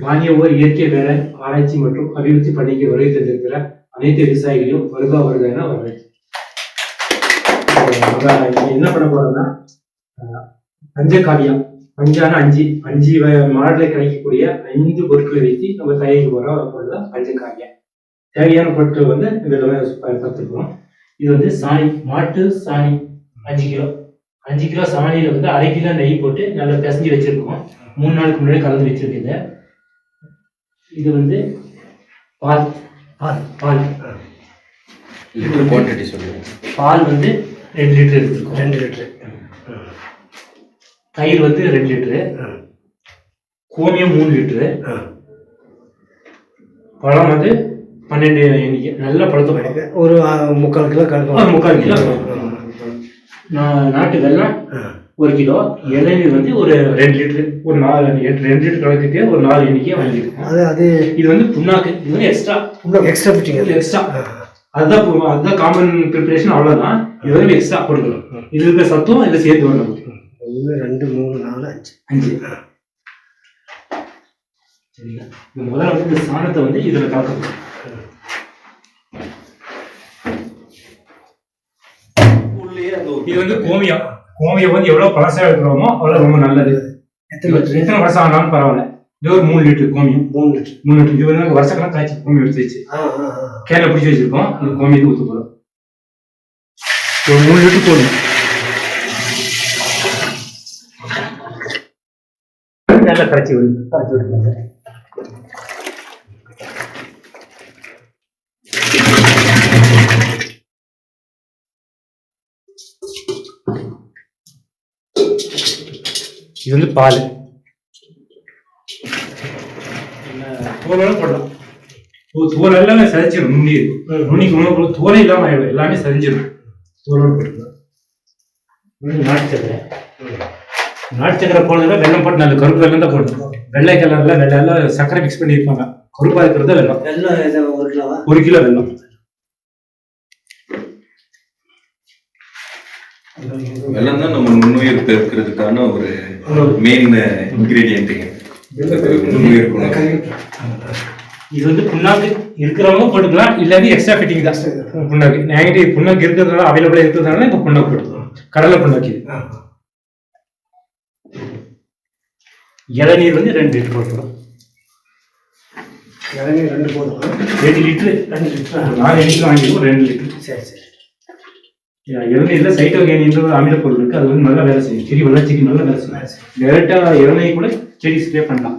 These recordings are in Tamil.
மானிய ஓர் இயற்கை வேற ஆராய்ச்சி மற்றும் அபிவிருத்தி பணிக்கு வருகை தந்திருக்கிற அனைத்து விவசாயிகளையும் வருக என வரவேற்கிறேன். என்ன பண்ண போறோம்னா பஞ்சகாவியம், பஞ்சான அஞ்சு மாடலை கிடைக்கக்கூடிய 5 பொருட்களை வைத்து நம்ம தயாரிக்க போற பொருள் தான் பஞ்சகாவியம். தேவையான பொருட்கள் வந்து இதுல பார்த்துருக்கோம். இது வந்து சாணி, மாட்டு சாணி 5 கிலோ சாணியில வந்து 1/2 கிலோ நெய் போட்டு நல்லா பிசைஞ்சு வச்சிருக்கோம். 3 நாளுக்கு முன்னாடி கலந்து வச்சிருக்கீங்க. இது வந்து பால் குவான்டிட்டி சொல்லுங்க. பால் வந்து 2 லிட்டர் எடுத்துருக்கோம். 2 லிட்டர். தயிர் வந்து 2 லிட்டரு. கோமியம் 3 லிட்டரு. பழம் வந்து 12 எண்ணிக்கை. நல்ல பழத்தை பழம் ஒரு 3/4 கிலோ கலக்கும். 3/4 கிலோ. நாட்டு வெல்லம் 1 கிலோ. இளநீர் வந்து ஒரு 2 லிட்டரு. ஒரு 2 லிட்டர் கலக்குக்கு ஒரு 4 எண்ணிக்கையை வாங்கியிருக்கோம். அது இது வந்து புண்ணாக்கு. இது வந்து எக்ஸ்ட்ரா பிடிச்சிங்க. எக்ஸ்ட்ரா அதுதான் காமன் ப்ரிப்பரேஷன், அவ்வளோதான். இது வந்து எக்ஸ்ட்ரா கொடுக்கணும். இது இருக்கிற சத்தும் இதில் சேர்த்து வரணும். 1 2 3 4 5. சரிங்களா? இந்த முதல்ல வந்து இந்த சாணத்தை வந்து இதில் கலக்கணும். இது வந்து கோமியம் வந்து எவ்வளவு பழசா எடுக்கிறோமோ அவ்வளவு ரொம்ப நல்லது. எத்தனை வருஷம் ஆனாலும் பரவாயில்ல. இது ஒரு 3 லிட்டர் கோமியம். 3 லிட்டர். இது வந்து வருஷக்கெல்லாம் காய்ச்சி கோமியம் எடுத்து வச்சு கேன பிடிச்சி வச்சிருக்கோம். இந்த கோமியத்தை ஊற்ற போறோம். ஒரு 3 லிட்டர் போதும். நல்லா கரைச்சி விடுங்க. இது வந்து பால். தோலோட போடலாம். தோல் எல்லாமே சரிச்சிடும். நுண்ணிக்கு உணவு தோலை இல்லாம ஆயிடும். எல்லாமே சரிஞ்சிடும். தோலோட போட்டுக்கலாம். நாட்டு சக்கரை போடுறதுல வெள்ளம் போட்டு நல்ல கருப்பு வெள்ளம் தான் போடணும். வெள்ளை கலர்ல வெள்ளம் சக்கரை மிக்ஸ் பண்ணி இருப்பாங்க. கருப்பா இருக்கிறது வெள்ளம். 1 கிலோ வெள்ளம். வெள்ளம் தான் நம்ம நுண்ணுயிர் பெருக்கிறதுக்கான ஒரு மெயின் இன்கிரீடியன்ட்டுங்க. இது வந்து புண்ணாக்கு இருக்கிறவங்க போட்டுக்கலாம், இல்லாட்டி எக்ஸ்ட்ரா ஃபிட்டிங் தான். புண்ணாக்கு என்கிட்ட புண்ணாக்கு இருக்கிறதுனால அவைலபிளா இருக்கிறதுனால இப்போ புண்ணாக்கு போட்டுக்கலாம். கடலை புண்ணாக்கு. இளநீர் வந்து 2 லிட்டர் போட்டுக்கலாம். இளநீர் 2 போதும். 2 லிட்டரு. 4 எண்ணிக்கை வாங்கிடுவோம். 2 லிட்டர். சரி. இளநீர்ல சைட்டோகேனின்ற அமில பொருள் இருக்கு. அது வந்து நல்லா வேலை செய்யும். செடி வளர்ச்சிக்கு நல்லா வேலை செய்யும். டேரக்டா இளநீர் கூட செடி ஸ்ப்ரே பண்ணலாம்.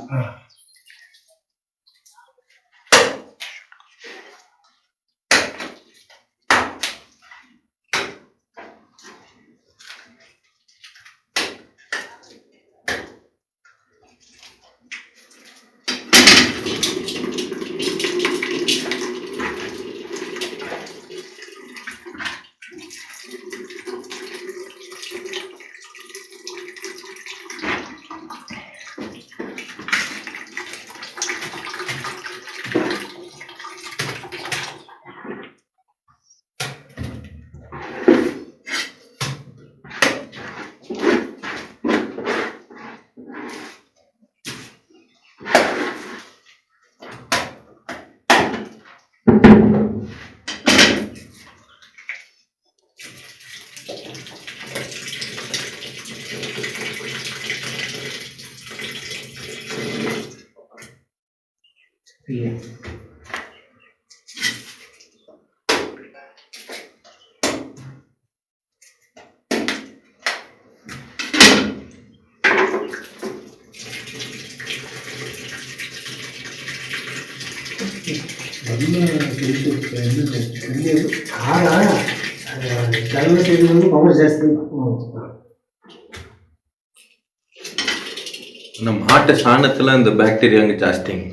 மாட்டு சாணத்துல இந்த பாக்டீரியாங்க ஜாஸ்திங்க.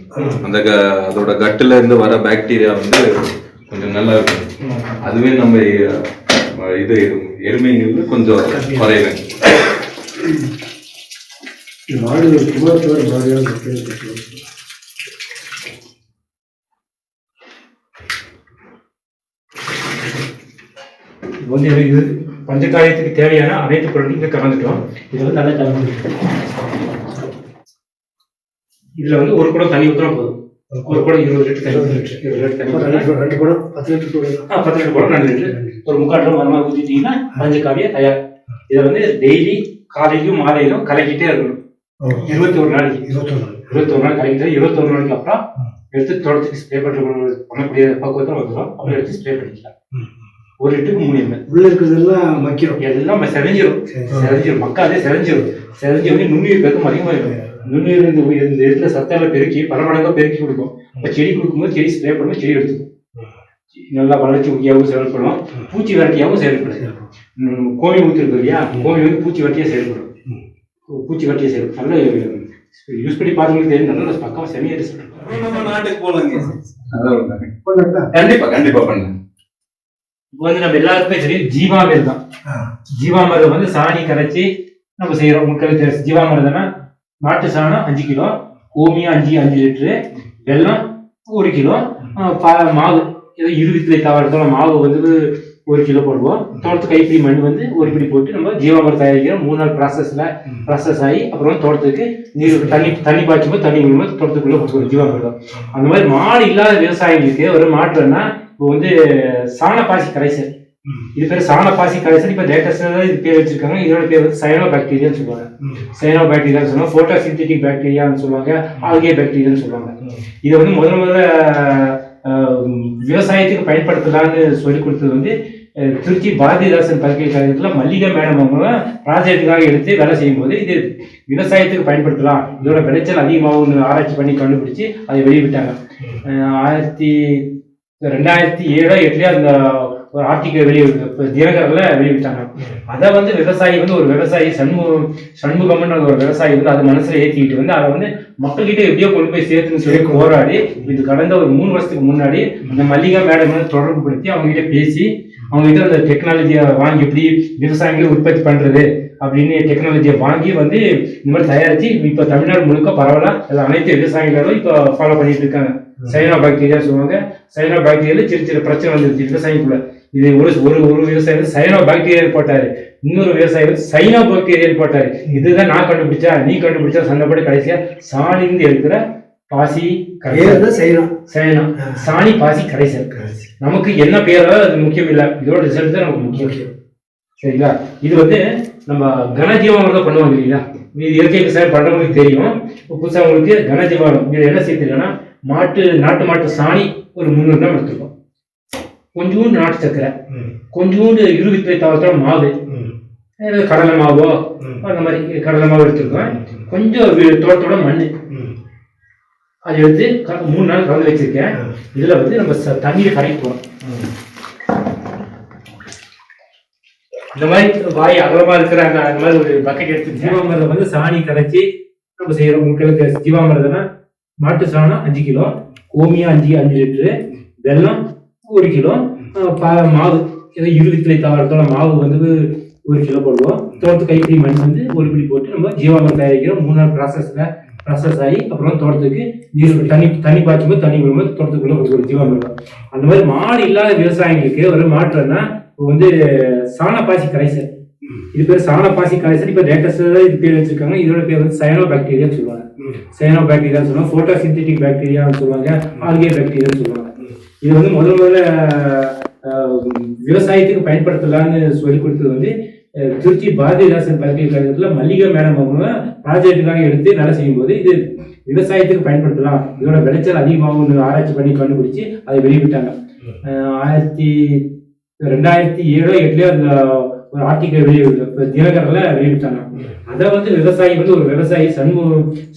அதோட கட்டுல இருந்து வர பாக்டீரியா வந்து கொஞ்சம் நல்லா இருக்கும். அதுவே நம்ம இது எருமைங்கிறது கொஞ்சம் குறைவேங்க. இது பஞ்சகாரியத்துக்கு தேவையான அனைத்து பொருட்களும் கலந்துட்டோம். இது வந்து நல்லா கலந்து இதுல வந்து ஒரு குடம் தண்ணி ஊற்றினா போதும். ஒரு குடம் 20 லிட்டர் தண்ணி, 20 லிட்டர் தண்ணி ஊத்தினா 2 குடம் 10 லிட்டர் தூள். 10 லிட்டர் குடம் 2 லிட்டர் ஒரு 3/4 லிட்டர் மரமாக ஊற்றிட்டீங்கன்னா பஞ்சகாவிய தயார். இதை வந்து டெய்லி காலையிலும் மாலையிலும் கலக்கிட்டே இருக்கணும். 21 நாளைக்கு 21 நாள் கலக்கிட்டு 21 நாளைக்கு அப்புறம் எடுத்து தோட்டத்துக்கு ஸ்ப்ரே பண்ணக்கூடிய பக்குவத்தில் வந்துடும். அப்புறம் எடுத்து ஸ்ப்ரே பண்ணிக்கலாம். 1 லிட்டருக்கு 3 ml. உள்ள இருக்கிறதெல்லாம் மக்கிரும், எல்லாம் செதஞ்சிரும், மக்காதே செதஞ்சி வந்து நுண்ணுயிர் பெருக்கம் அதிகமாக இருக்கும். நுண்ணுயிர் இந்த இடத்துல சத்தால பெருக்கி பல மடங்காக பெருக்கி கொடுக்கும். இப்போ செடி கொடுக்கும்போது செடி ஸ்ப்ரே பண்ணும்போது செடி எடுத்துக்கும். நல்லா வளர்ச்சி ஊக்கியாகவும் செயல்படும், பூச்சி விரட்டியாகவும் செயல்படும். கோமி ஊற்றிருக்கு இல்லையா, கோமி வந்து பூச்சி விரட்டியாக செயல்படும். நல்ல யூஸ் பண்ணி பார்த்தவங்களுக்கு தெரியும். நல்லா பக்கம் செமையாக நம்ம நாட்டுக்கு போலாங்க. கண்டிப்பா பண்ணலாம். இப்போ வந்து நம்ம எல்லாருக்குமே தெரியும் ஜீவாமிர்தம் தான். ஜீவாமிர்தம் வந்து சாணி கரைச்சி நம்ம செய்யறோம். உங்களுக்கு ஜீவாமிர்தம்னா நாட்டு சாணம் 5 கிலோ, கோமியம் 5 லிட்டரு, வெல்லம் 1 கிலோ, மாவு ஏதோ 20 கிலோ தவறத்தோட மாவு வந்து 1 கிலோ போடுவோம். தோட்டத்துக்கு கைப்பிடி மண் வந்து 1 பிடி போட்டு நம்ம ஜீவாமிர்தம் தயாரிக்கிறோம். 3 நாள் ப்ராசஸ் ஆகி அப்புறம் தோட்டத்துக்கு நீர் தண்ணி பாய்ச்சும்போது தண்ணி விழும்போது தோட்டத்துக்குள்ள கொடுத்துருவோம் ஜீவாமிர்தம். அந்த மாதிரி மாடு இல்லாத விவசாயிகளுக்கு ஒரு மாற்றம்னா இப்போ வந்து சாணப்பாசி கரைசல். இது பேர் சாணப்பாசி கரைசல். இப்போ லேட்டஸ்டாக இது பேர் வச்சிருக்காங்க. இதோட பேர் வந்து சயனோ பாக்டீரியான்னு சொல்லுவாங்க. சயனோ பாக்டீரியான்னு சொல்லுவாங்க, போட்டோசிந்தட்டிக் பாக்டீரியான்னு சொல்லுவாங்க, ஆல்கே பாக்டீரியான்னு சொல்லுவாங்க. இதை வந்து முதல்ல விவசாயத்துக்கு பயன்படுத்தலான்னு சொல்லி கொடுத்தது வந்து திருச்சி பாரதிதாசன் பல்கலைக்கழகத்தில் மல்லிகா மேடம் அவங்க ப்ராஜெக்டுக்காக எடுத்து வேலை செய்யும் போது இது விவசாயத்துக்கு பயன்படுத்தலாம், இதோட விளைச்சல் அதிகமாகும் ஆராய்ச்சி பண்ணி கண்டுபிடிச்சு அதை வெளியிட்டாங்க. 2007-8 அந்த ஒரு ஆர்டிக்கல் தினகரில் வெளியிட்டாங்க. அதை வந்து விவசாயி வந்து ஒரு விவசாயி சண்முகம்னு ஒரு விவசாயி வந்து அதை மனசுல ஏற்றிக்கிட்டு வந்து அதை வந்து மக்கள்கிட்ட எப்படியோ கொண்டு போய் சேர்த்துன்னு சொல்லி போராடி இது கடந்த ஒரு 3 வருஷத்துக்கு முன்னாடி அந்த மல்லிகா மேடம் வந்து தொடர்பு படுத்தி அவங்ககிட்ட பேசி அவங்ககிட்ட அந்த டெக்னாலஜியை வாங்கி எப்படி விவசாயிகளை உற்பத்தி பண்றது அப்படின்னு டெக்னாலஜியை வாங்கி வந்து இந்த மாதிரி தயாரிச்சு இப்போ தமிழ்நாடு முழுக்க பரவலாக அனைத்து விவசாயிகளும் இப்போ ஃபாலோ பண்ணிட்டு இருக்காங்க. சைனா பாக்டீரியா சொல்லுவாங்க. சைனா பாக்டீரியால சின்ன பிரச்சனை வந்துருச்சு விவசாயிக்குள்ள. இது ஒரு விவசாயி சைனா பாக்டீரியா போட்டாரு, இன்னொரு விவசாயி வந்து சைனா பாக்டீரியா போட்டாரு. இதுதான் நான் கண்டுபிடிச்சா நீ கண்டுபிடிச்சா சண்டைப்படி கடைசியா சாணிந்து எடுக்கிற பாசி சைனம் சாணி பாசி கரைசல். நமக்கு என்ன பேரோ அது முக்கியம் இல்லை, இதோட ரிசல்ட் தான் நமக்கு முக்கியம். சரிங்களா? இது வந்து நம்ம கனஜீவாமிர்தம் பண்ணுவாங்க இல்லைங்களா, இது இயற்கை விவசாயம் பண்றவங்களுக்கு தெரியும். புதுசாக உங்களுக்கு கனஜீவாமிர்தம் இது என்ன சேர்த்துருக்கேன்னா நாட்டு மாட்டு சாணி ஒரு 300 கிராம் எடுத்துருக்கோம், கொஞ்சோண்டு நாட்டு சக்கரை, கொஞ்சோண்டு 20 கிலோ தவறத்தோட மாவு, கடலை மாவோ அந்த மாதிரி கடலை மாவு எடுத்துருக்கோம், கொஞ்சம் தோட்டத்தோட மண் அதை எடுத்து 3 நாள் கலந்து வச்சிருக்கேன். இதுல வந்து நம்ம தண்ணீரை கரைப்போம். இந்த மாதிரி வாய் அகலமா இருக்கிறாங்க அந்த மாதிரி ஒரு பக்கெட் எடுத்து ஜீவாமிர்தம் வந்து சாணி கரைச்சி நம்ம செய்யறோம். உங்களுக்கு ஜீவாமிர்தம்னா மாட்டு சாணம் 5 கிலோ, கோமியம் 5 லிட்டரு, வெல்லம் 1 கிலோ, மாவு ஏதோ 20 கிலோ தவறத்தோட மாவு வந்து 1 கிலோ போடுவோம். தோட்டத்து கைப்பிடி மண் வந்து 1 பிடி போட்டு நம்ம ஜீவாமிர்தம் தயாரிக்கிறோம். 3 நாள் ப்ராசஸ் ஆகி அப்புறம் தோட்டத்துக்கு நீர் தண்ணி பாய்ச்சும்போது தண்ணி விழும்போது தோட்டத்துக்குள்ள ஒரு ஜீவாமிர்தம். அந்த மாதிரி மாடு இல்லாத விவசாயிகளுக்கு ஒரு மாற்றம்னா இப்போ வந்து சாணப்பாசி கரைசல். இது பேர் சாணப்பாசி கரைசல். இப்போ லேட்டஸ்டாக இது பேர் வச்சிருக்காங்க. இதோட பேர் வந்து சயனோ பாக்டீரியான்னு சொல்லுவாங்க. சயனோ பாக்டீரியான்னு சொல்லுவாங்க, போட்டோசிந்தட்டிக் பாக்டீரியான்னு சொல்லுவாங்க, ஆல்கே பாக்டீரியான்னு சொல்லுவாங்க. இது வந்து முதல்ல விவசாயத்துக்கு பயன்படுத்தலான்னு சொல்லி கொடுத்தது வந்து திருச்சி பாரதிதாசன் பல்கலைக்கழகத்தில் மல்லிகா மேடம் அவங்க ப்ராஜெக்டுக்காக எடுத்து வேலை செய்யும் போது இது விவசாயத்துக்கு பயன்படுத்தலாம், இதோட விளைச்சல் அதிகமாகும் ஆராய்ச்சி பண்ணி கண்டுபிடிச்சு அதை வெளியிட்டாங்க. 2007-8 அந்த ஒரு ஆர்டிக்கல் தினகரில் வெளியிட்டாங்க. அதை வந்து விவசாயி வந்து ஒரு விவசாயி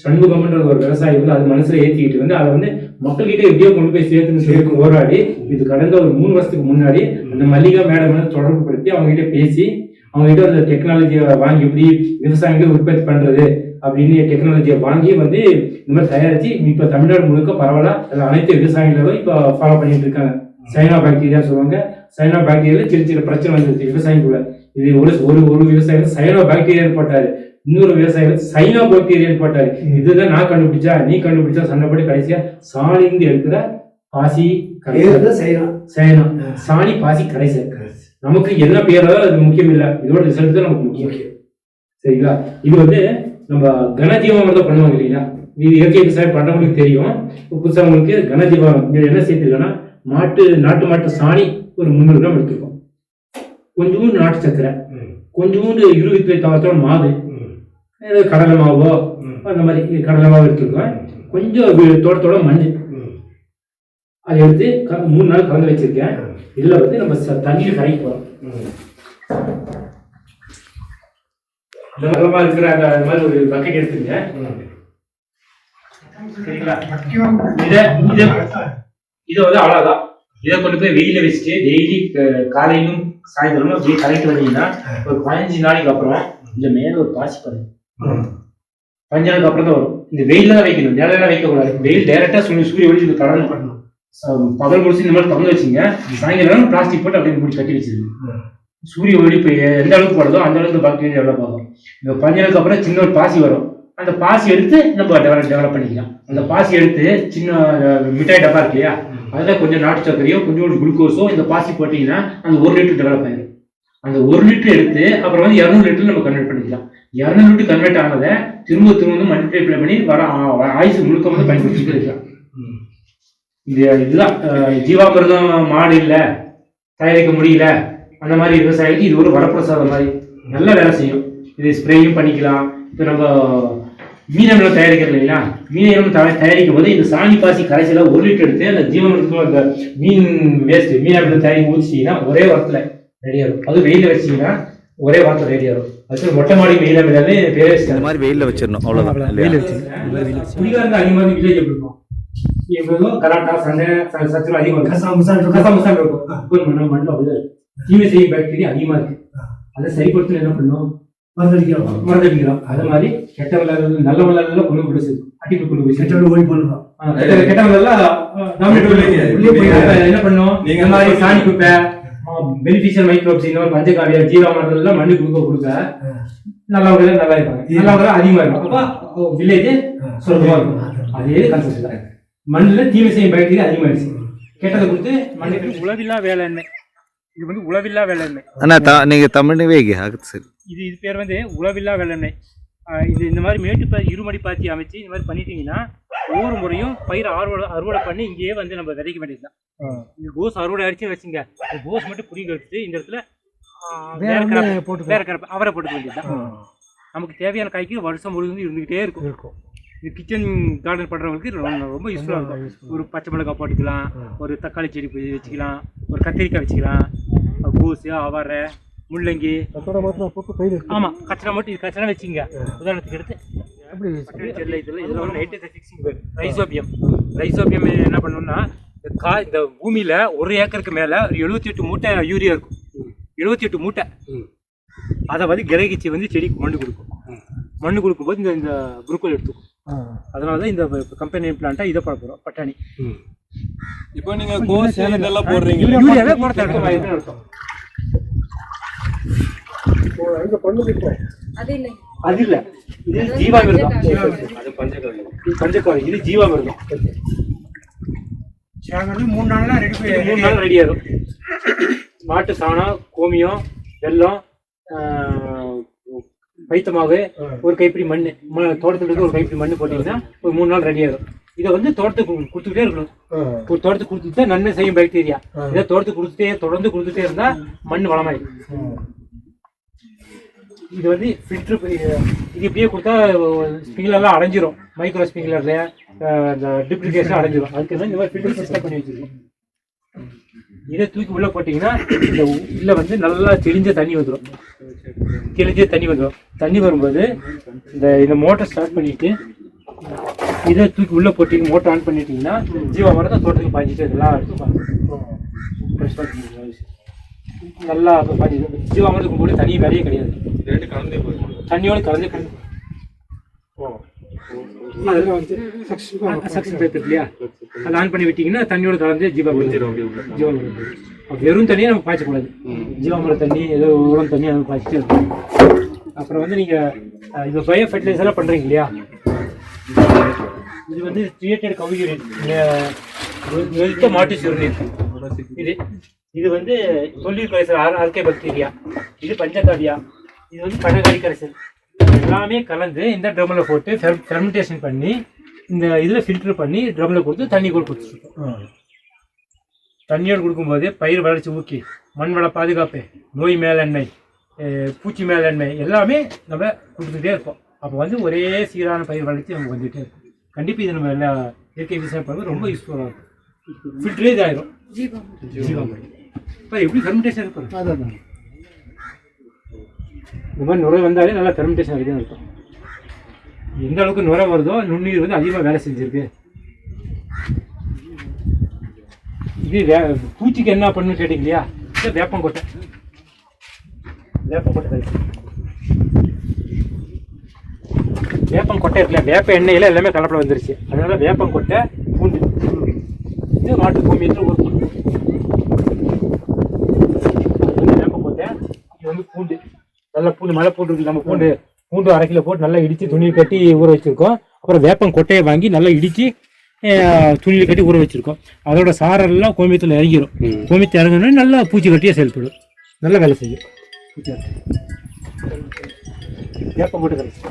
சண்முகம்ன்ற ஒரு விவசாயி வந்து அது மனசுல ஏற்றிக்கிட்டு வந்து அதை வந்து மக்கள்கிட்ட எப்படியோ கொண்டு போய் சேர்த்துன்னு சொல்லி போராடி இது கடந்த ஒரு 3 வருஷத்துக்கு முன்னாடி அந்த மல்லிகா மேடம் வந்து தொடர்பு படுத்தி அவங்ககிட்ட பேசி அவங்ககிட்ட அந்த டெக்னாலஜியை வாங்கி எப்படி விவசாயிகளை உற்பத்தி பண்றது அப்படின்னு டெக்னாலஜியை வாங்கி வந்து இந்த மாதிரி தயாரிச்சு இப்போ தமிழ்நாடு முழுக்க பரவலாக அனைத்து விவசாயிகளும் இப்போ ஃபாலோ பண்ணிட்டு இருக்காங்க. சைனா பாக்டீரியா சொல்லுவாங்க. சைனா பாக்டீரியால சின்ன பிரச்சனை வந்துருச்சு விவசாயிக்குள்ள. இது ஒரு விவசாயி வந்து சைனோ பாக்டீரியான்னு போட்டாரு, இன்னொரு விவசாயி வந்து சைனா பாக்டீரியான்னு போட்டாரு. இதுதான் நான் கண்டுபிடிச்சா நீ கண்டுபிடிச்சா சண்டைப்படி கடைசியா சாணிந்து எடுக்கிற பாசி சைனம் சாணி பாசி கரைசல். நமக்கு என்ன பேரோ அது முக்கியம் இல்லை, இதோட ரிசல்ட் தான் நமக்கு முக்கியம். சரிங்களா? இது வந்து நம்ம கனஜீவாமிர்தம் பண்ணுவாங்க இல்லைங்களா, இது இயற்கை விவசாயம் பண்றவங்களுக்கு தெரியும். புதுசாக உங்களுக்கு கனஜீவாமிர்தம் இது என்ன சேர்த்துருக்கோன்னா நாட்டு மாட்டு சாணி ஒரு 300 கிராம் எடுத்துருக்கோம், கொஞ்சோண்டு நாட்டு சக்கரை, கொஞ்சோண்டு 20 தவத்தோட மாவு, கடலை மாவோ அந்த மாதிரி கடலை மாவு எடுத்துருக்கோம், கொஞ்சம் தோட்டத்தோட மண் அதை எடுத்து 3 நாள் கலந்து வச்சிருக்கேன். இதுல வந்து நம்ம தண்ணியில் கரைக்க போறோம். நல்லமா இருக்கிற அந்த மாதிரி ஒரு பக்கெட் எடுத்துங்க. சரிங்களா? இதை வந்து அவ்வளவுதான். இதை கொண்டு போய் வெயில வச்சுட்டு டெய்லி காலையிலும் சாயந்தரமும் அப்படியே கலெக்ட் பண்ணீங்கன்னா ஒரு 15 நாளைக்கு அப்புறம் இந்த மேல ஒரு பாசி பண்ணும். 5 நாளுக்கு அப்புறம் தான் வரும். இந்த வெயில தான் வைக்கணும், நிழலாம் வைக்க கூடாது. வெயில் டைரக்டா சூரிய ஒளி கடல் பண்ணணும். பகல் முடிச்சு இந்த மாதிரி திறந்து வச்சுங்க, சாயங்காலம் பிளாஸ்டிக் போட்டு அப்படியே மூடி கட்டி வச்சிருங்க. சூரிய ஒளி இப்போ எந்த அளவுக்கு போடுறதோ அந்த அளவுக்கு பாக்டீரியா டெவலப் ஆகும். இந்த 5 நாளுக்கு அப்புறம் சின்ன ஒரு பாசி வரும். அந்த பாசி எடுத்து நம்ம டெவலப் பண்ணிக்கலாம். அந்த பாசி எடுத்து சின்ன மிட்டாய் டப்பா இருக்கு இல்லையா, அதில் கொஞ்சம் நாட்டு சர்க்கரையோ கொஞ்சோண்டு குளுக்கோஸோ இந்த பாசி போட்டிங்கன்னா அந்த 1 லிட்டர் டெவலப் ஆயிடும். அந்த 1 லிட்டர் எடுத்து அப்புறம் வந்து 200 லிட்டர் நம்ம கன்வெர்ட் பண்ணிக்கலாம். 200 லிட்டர் கன்வெர்ட் ஆனதை திரும்ப வந்து மல்டிப்ளை பண்ணி வர ஆயுசு முழுக்க வந்து பயன்படுத்திட்டு இருக்கலாம். இதுதான் ஜீவாமிர்தம். மாடு இல்லை, தயாரிக்க முடியல, அந்த மாதிரி விவசாயிகளுக்கு இது ஒரு வரப்பிரசாதம் மாதிரி நல்ல வேலை செய்யும். இது ஸ்ப்ரேயும் பண்ணிக்கலாம். இப்போ நம்ம மீனமிலம் தயாரிக்கிறது இல்லைங்களா, மீனமிலம் தயாரிக்கும் போது இந்த சாணி பாசி கரைசல 1 லிட்டர் எடுத்து அந்த ஜீவாமிர்தம் அந்த மீன் வேஸ்ட் மீனமிலம் தயாரிக்க ஊற்றிச்சிங்கன்னா ஒரே வாரத்துல ரெடியா இருக்கும். அது வெயில வச்சிங்கன்னா ஒரே வாரத்துல ரெடியா இருக்கும். அது மொட்டை மாடி மீனமிலே பேரே இந்த மாதிரி வெயில வச்சிடணும். அவ்வளவுதான். வெயில வச்சு குடிகாரங்க அதிகமாக வில்லேஜ் எப்படி இருக்கும், எப்போதும் கலாட்டா சண்டை சச்சரவு அதிகமாக கசமுசான் இருக்கும். மண் அப்படிதான் தீமை செய்யும் பாக்டீரியா அதிகமா இருக்கு. அதை சரிப்படுத்த என்ன பண்ணும், மறந்துடிக்கிறோம். அது மாதிரி கெட்ட விளையாடுறது நல்ல விளையாடுறதுல கொண்டு போய் சேர்க்கும், அட்டிப்பு கொண்டு போய் சேர்த்து ஓடி பண்ணலாம். கெட்ட விளையாடுலாம் என்ன பண்ணும், இந்த மாதிரி சாணி குப்பை பெனிஃபிஷியல் மைக்ரோப்ஸ் இந்த மாதிரி பஞ்சகாவியா ஜீவாமிர்தம் மண்ணு கொடுக்க நல்லவங்க நல்லா இருப்பாங்க, நல்லவங்க அதிகமா இருக்கும். அப்போ வில்லேஜ் சொர்க்கமா இருக்கும். அதே கான்செப்ட் தான். மண்ணில் தீமை செய்யும் பாக்டீரியா அதிகமாயிடுச்சு. கெட்டதை கொடுத்து மண்ணுக்கு உழவில்லா வேளாண்மை. இது வந்து உழவில்லா வேளாண்மை. நீங்க தமிழ்வே சரி. இது பேர் வந்து உழவில்லா வேளாண்மை. இது இந்த மாதிரி மேட்டு இருமடி பாத்தி அமைச்சு இந்த மாதிரி பண்ணிட்டீங்கன்னா ஒவ்வொரு முறையும் பயிர் அறுவடை பண்ணி இங்கேயே வந்து நம்ம விதைக்க வேண்டியதுதான். இந்த கோஸ் அறுவடை அடிச்சு வச்சுங்க, கோஸ் மட்டும் புடிங்க எடுத்து இந்த இடத்துல அவரை போட்டுக்க வேண்டியதுதான். நமக்கு தேவையான காய்க்கு வருஷம் முழுவதும் இருந்துகிட்டே இருக்கும். இது கிச்சன் கார்டன் பண்ணுறவங்களுக்கு ரொம்ப யூஸ்ஃபுல்லாக இருக்கும். ஒரு பச்சை மிளகாய் போட்டுக்கலாம், ஒரு தக்காளி செடி வச்சுக்கலாம், ஒரு கத்திரிக்காய் வச்சுக்கலாம், கோஸு அவரை முள்ளங்கி. ஆமாம், கச்சரா மட்டும் இது கச்சரா வச்சுங்க. உதாரணத்துக்கு எடுத்து இதெல்லாம் நைட்ரஜன் ஃபிக்ஸிங் பேர் ரைசோபியம் என்ன பண்ணணும்னா இந்த பூமியில் 1 ஏக்கருக்கு மேலே 78 மூட்டை யூரியா இருக்கும். 78 மூட்டை அதை வந்து கிரகிச்சு வந்து செடிக்கு மண்ணு கொடுக்கும். மண்ணு கொடுக்கும்போது இந்த குளுக்கோல் எடுத்துக்கும். அதனால தான் இந்த கம்பெனி பிளான்ட்டா இதை போட போகிறோம், பட்டாணி. இப்போ நீங்க கோஸ் இதெல்லாம் போடுறீங்க, யூரியாவே போட தேவை. அது இல்லை, இது ஜீவாமிர்தம். பஞ்சகாவி, இது ஜீவாமிர்தம். 3 நாள் ரெடி ஆகும். மாட்டு சாணம், கோமியம், வெல்லம், பைத்தமாவு, ஒரு கைப்பிடி மண், தோட்டத்துல இருந்து ஒரு கைப்பிடி மண் போட்டீங்கன்னா ஒரு 3 நாள் ரெடி ஆகும். இதை வந்து தோட்டத்துக்கு கொடுத்துக்கிட்டே இருக்கணும். ஒரு தோட்டத்துக்கு கொடுத்துட்டு நன்மை செய்யும் பாக்டீரியா. இதை தோட்டத்துக்கு தொடர்ந்து கொடுத்துட்டே இருந்தா மண் வளமாயிடும். இது வந்து ஃபில்டர், இது இப்படியே கொடுத்தா ஸ்ப்ரிங்க்லர்லாம் அடைஞ்சிரும். Micro ஸ்ப்ரிங்க்லர்ல duplication அடைஞ்சிரும். அதுக்கு தான் இந்த மாதிரி ஃபில்டர் சிஸ்டம் பண்ணி வச்சிருக்கோம். இதை தூக்கி உள்ள போட்டீங்கன்னா இந்த உள்ள வந்து நல்லா தெளிஞ்ச தண்ணி வந்துடும். தண்ணி வரும்போது இந்த மோட்டர் ஸ்டார்ட் பண்ணிட்டு இதை தூக்கி உள்ள போட்டீங்க, மோட்டர் ஆன் பண்ணிட்டீங்கன்னா ஜீவாமிர்தம் தோட்டத்துக்கு பாய்ஞ்சிட்டு இதெல்லாம் நல்லா பாய்ஞ்சிடும். ஜீவாமிர்தம் போது தண்ணி வேலையே கிடையாது, தண்ணியோட கலந்து சக்சன் பேப்பர் இல்லையா, அதை ஆன் பண்ணி விட்டீங்கன்னா தண்ணியோட கலந்து ஜீவாமிர்தம். வெறும் தண்ணியை நம்ம பாய்ச்சக்கூடாது. ஜீவாமிர்த தண்ணி, ஏதோ உரம் தண்ணி அதை பாய்ச்சிட்டு இருக்கும். அப்புறம் வந்து நீங்க இந்த பயோ ஃபெர்டிலைசர்லாம் பண்றீங்க இல்லையா, இது வந்து கிரியேட்டட் கவு யூரின், வெளுத்த மாட்டு சிறுநீர். இது வந்து தொல்லியல் கரைசல் ஆர்கே பாக்டீரியா, இது பஞ்சகாவியா, இது வந்து பனகாரி கரைசல். எல்லாமே கலந்து இந்த ட்ரம்மில் போட்டு ஃபெர்மெண்டேஷன் பண்ணி இந்த இதில் ஃபில்டர் பண்ணி ட்ரம்மில் கொடுத்து தண்ணி கூட கொடுத்துருக்கோம். தண்ணியோடு கொடுக்கும்போது பயிர் வளர்ச்சி ஊக்கி, மண் வள பாதுகாப்பு, நோய் மேலாண்மை, பூச்சி மேலாண்மை எல்லாமே நம்ம கொடுத்துக்கிட்டே இருப்போம். அப்போ வந்து ஒரே சீரான பயிர் வளர்ச்சி நமக்கு வந்துகிட்டே இருக்கும். கண்டிப்பாக இது நம்ம எல்லா இயற்கை விவசாயம் பண்ணுறது ரொம்ப யூஸ்ஃபுல்லாக இருக்கும். ஃபில்டரே இதாயிரும். இப்போ எப்படி ஃபெர்மெண்டேஷன் இருக்கும், அதான் இந்த மாதிரி நுரை வந்தாலே நல்லா ஃபெர்மெண்டேஷன் ஆகிதான் இருக்கும். எந்த அளவுக்கு நுரை வருதோ நுண்ணுயிர் வந்து அதிகமாக வேலை செஞ்சுருக்கு. இது பூச்சிக்கு என்ன பண்ணணும்னு கேட்டீங்க இல்லையா, இது வேப்பங்கொட்டை. வேப்பங்கொட்டை இருக்குல்ல, வேப்ப எண்ணெயில் எல்லாமே கலப்படம் வந்துருச்சு. அதனால வேப்பங்கொட்டை, பூண்டு, இது மாட்டு கோமியத்தில் ஒரு வேப்பங்கொட்டை. இது வந்து பூண்டு, நல்லா பூண்டு, மலை பூண்டு இருக்குது. நம்ம பூண்டு 1/2 கிலோ போட்டு நல்லா இடித்து துணியில் கட்டி ஊற வச்சுருக்கோம். அப்புறம் வேப்பங்கொட்டையை வாங்கி நல்லா இடித்து துணியில் கட்டி ஊற வச்சுருக்கோம். அதோட சாரெல்லாம் கோமியத்தில் இறங்கிடும். கோமியத்தை இறங்கினோடனே நல்லா பூச்சி கட்டியாக செயல்படும், நல்லா வேலை செய்யும். வேப்பங்கொட்டை கரைச்சி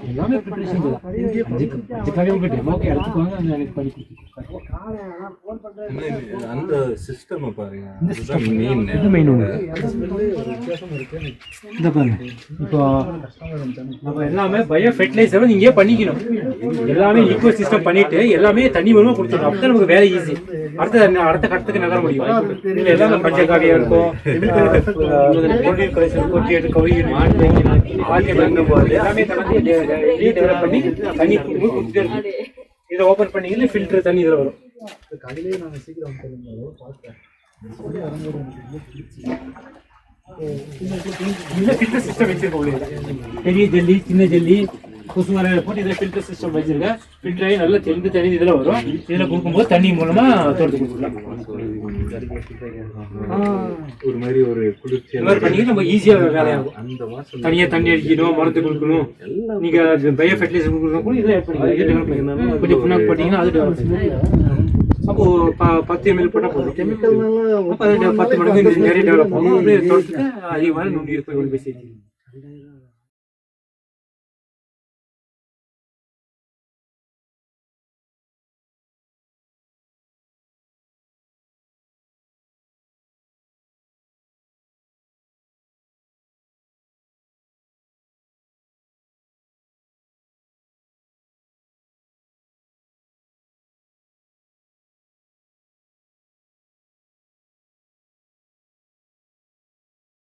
எல்லாமே ப்ரிப்பரேஷன் தான். டெமோக்கு எடுத்துக்குவாங்க, அந்த எனக்கு பண்ணி கொடுத்துருக்காங்க. அந்த சிஸ்டம் பாருங்க, இந்த சிஸ்டம் மெயின் ஒன்று இந்த பாருங்க. இப்போ நம்ம எல்லாமே பயோ ஃபெர்டிலைசர் இங்கே பண்ணிக்கணும். எல்லாமே ஈக்கோ சிஸ்டம் பண்ணிட்டு எல்லாமே தண்ணி மூலமாக கொடுத்துருக்கோம். அப்போ நமக்கு வேலை ஈஸி. அடுத்த கட்டத்துக்கு நகர முடியும். இதில் எல்லாமே பஞ்சகாவியம் இருக்கும், எல்லாமே கலந்து டெவலப் பண்ணி தண்ணி கொடுத்துட்டே இருக்கும். இதை ஓப்பன் பண்ணிங்கன்னா ஃபில்டர் தண்ணி இதில் வரும். கடையிலேயே நாங்கள் சீக்கிரம் பார்த்தேன். ஃபில்டர் சிஸ்டம் வச்சிருக்கோம். பெரிய ஜல்லி, சின்ன ஜல்லி, கொசு வரையில போட்டு இதில் ஃபில்டர் சிஸ்டம் வச்சிருக்கேன். ஃபில்டராகி நல்லா தெளிந்து தண்ணி இதில் வரும். இதில் கொடுக்கும்போது தண்ணி மூலமாக தோட்டத்து கொடுக்கலாம். ஒரு மாதிரி ஒரு குளிர்ச்சி பண்ணி நம்ம ஈஸியாக வேலையாகும். தனியாக தண்ணி அடிக்கணும், மரத்து கொடுக்கணும். நீங்கள் பயோ ஃபெர்டிலைசர் கொடுக்கணும் கூட இதை பண்ணிக்கலாம். கொஞ்சம் புண்ணாக்கு போட்டிங்கன்னா அது டெவலப். அப்போ 10 ml போட்டால் போதும். கெமிக்கல்னால 10 மடங்கு நிறைய டெவலப் ஆகும். அப்படியே தோட்டத்துக்கு அதிகமான நுண்ணுயிர் போய் சேர்த்து